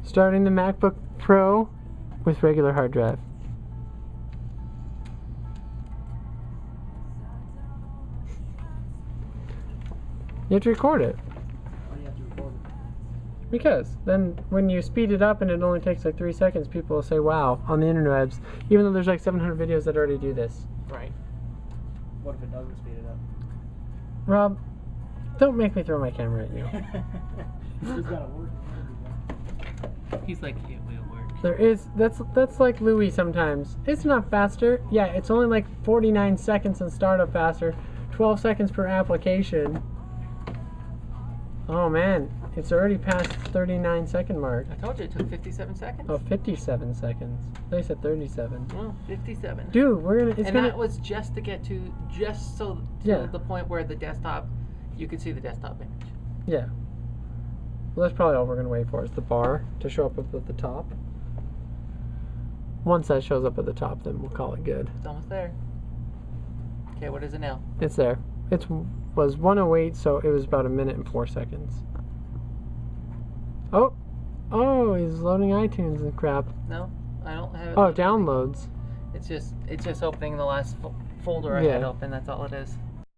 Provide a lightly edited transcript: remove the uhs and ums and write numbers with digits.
Starting the MacBook Pro with regular hard drive. You have to record it. Why do you have to record it? Because then when you speed it up and it only takes like 3 seconds, people will say, wow, on the interwebs, even though there's like 700 videos that already do this. Right. What if it doesn't speed it up? Rob, don't make me throw my camera at you. It's gotta work. He's like, it will work. There is, that's like Louis sometimes. It's not faster. Yeah, it's only like 49 seconds in startup faster, 12 seconds per application. Oh man, it's already past 39 second mark. I told you it took 57 seconds. Oh, 57 seconds. They said 37. Well, 57. Dude, we're gonna, And that was just to get to, Yeah. the point where the desktop, you could see the desktop image. Yeah. Well, that's probably all we're gonna wait for is the bar to show up at the top. Once that shows up at the top, then we'll call it good. It's almost there. Okay, what is it now? It's there. It was 1:08, so it was about 1 minute and 4 seconds. Oh, he's loading iTunes and crap. No, I don't have it. Oh, downloads. It's just opening the last folder I had open. That's all it is.